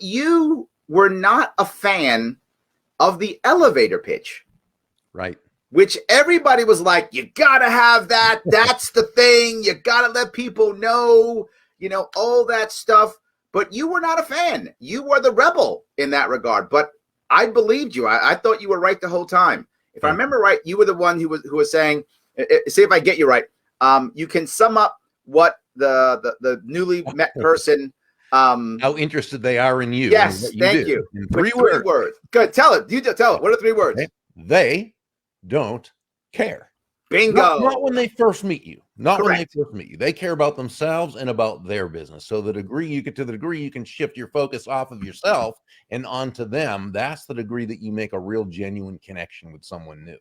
You were not a fan of the elevator pitch. Right. Which everybody was like, you gotta have that. That's the thing. You gotta let people know, all that stuff. But you were not a fan. You were the rebel in that regard. But I believed you. I thought you were right the whole time. If I remember right, you were the one who was saying, see if I get you right. You can sum up what the newly met person. How interested they are in you. Yes, and what you thank do. you. In With 3 words. Good. Tell it. You tell it. What are 3 words? Okay. They don't care. Bingo. Not when they first meet you. Not when they Correct. first meet you. They care about themselves and about their business. So to the degree you can shift your focus off of yourself and onto them, that's the degree that you make a real genuine connection with someone new.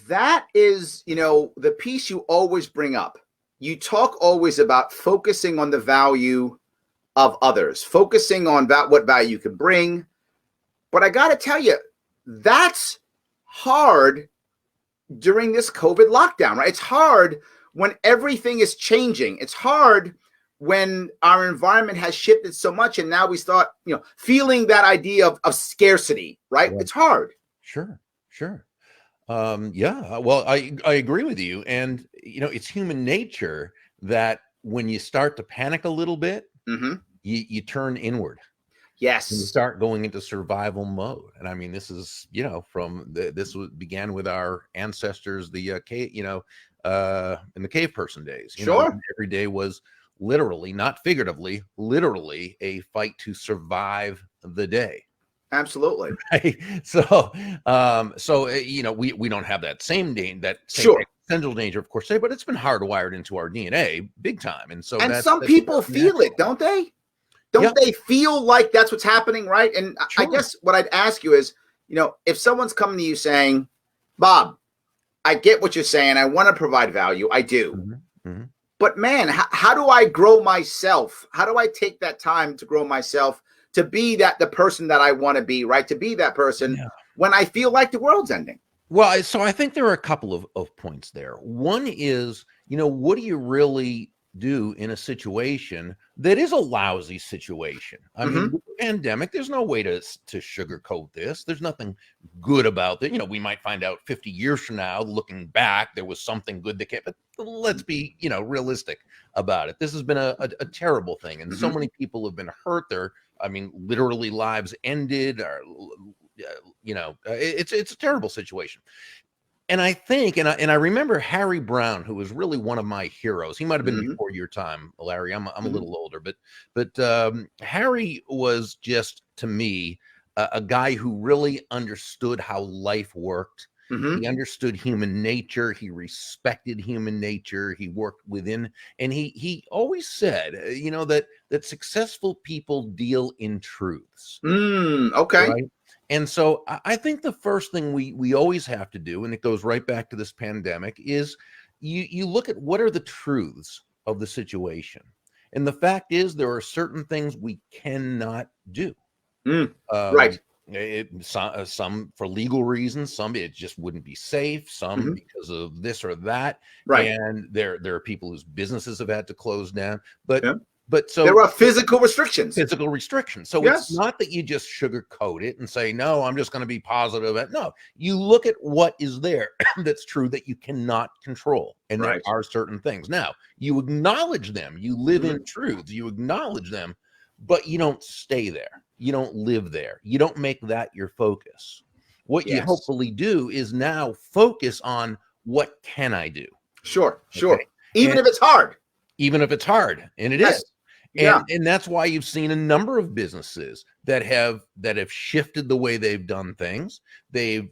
That is, the piece you always bring up. You talk always about focusing on the value of others, focusing on what value you can bring. But I got to tell you, that's hard during this COVID lockdown, right? It's hard when everything is changing. It's hard when our environment has shifted so much, and now we start, feeling that idea of scarcity, right? It's hard. Sure. Yeah. Well, I agree with you. And, it's human nature that when you start to panic a little bit, you turn inward. Yes. And you start going into survival mode. And I mean, this is, began with our ancestors, the cave, in the cave person days. Sure. Every day was literally, not figuratively, literally a fight to survive the day. Absolutely. Right. So, we don't have that same existential danger, of course, but it's been hardwired into our DNA big time. And so, some people feel it, don't they? Don't they feel like that's what's happening, right? And I guess what I'd ask you is, if someone's coming to you saying, Bob, I get what you're saying. I want to provide value. I do. But man, how do I grow myself? How do I take that time to grow myself, to be the person that I want to be, right? To be that person when I feel like the world's ending? Well, so I think there are a couple of points there. One is, what do you really do in a situation that is a lousy situation? I mean, with the pandemic, there's no way to sugarcoat this. There's nothing good about it. We might find out 50 years from now, looking back, there was something good that came, but let's be, realistic about it. This has been a terrible thing. And so many people have been hurt. Literally lives ended, or, it's a terrible situation. And I think, and I remember Harry Brown, who was really one of my heroes. He might have been before your time, Larry. I'm a little older, but Harry was just, to me, a guy who really understood how life worked. He understood human nature. He respected human nature. He worked within, and he always said, that successful people deal in truths. Okay. Right? And so I think the first thing we always have to do, and it goes right back to this pandemic, is you look at what are the truths of the situation. And the fact is, there are certain things we cannot do. Right. Some for legal reasons, some it just wouldn't be safe, some because of this or that. Right. And there are people whose businesses have had to close down. But so there are physical restrictions. So it's not that you just sugarcoat it and say, no, I'm just going to be positive. No, you look at what is there that's true that you cannot control. And there are certain things. Now, you acknowledge them. You live in truths. You acknowledge them, but you don't stay there. You don't live there. You don't make that your focus. What you hopefully do is now focus on what can I do? Sure. Even if it's hard. And it is. And that's why you've seen a number of businesses that have shifted the way they've done things. They've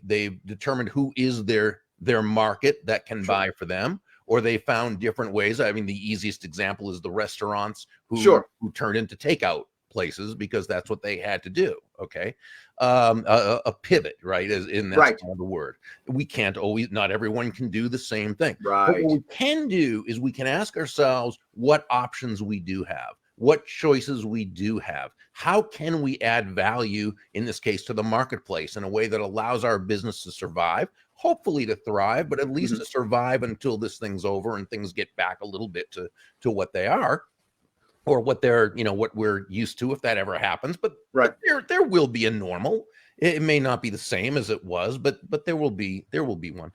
determined who is their market that can buy for them, or they found different ways. I mean, the easiest example is the restaurants who turned into takeout places because that's what they had to do. Okay. A pivot, right? That's kind of the word. We can't always, not everyone can do the same thing. Right. But what we can do is we can ask ourselves what options we do have, what choices we do have. How can we add value, in this case, to the marketplace in a way that allows our business to survive, hopefully to thrive, but at least to survive until this thing's over and things get back a little bit to what they are. or what they're, what we're used to, if that ever happens. But, right. but there will be a normal. It may not be the same as it was, but there will be one.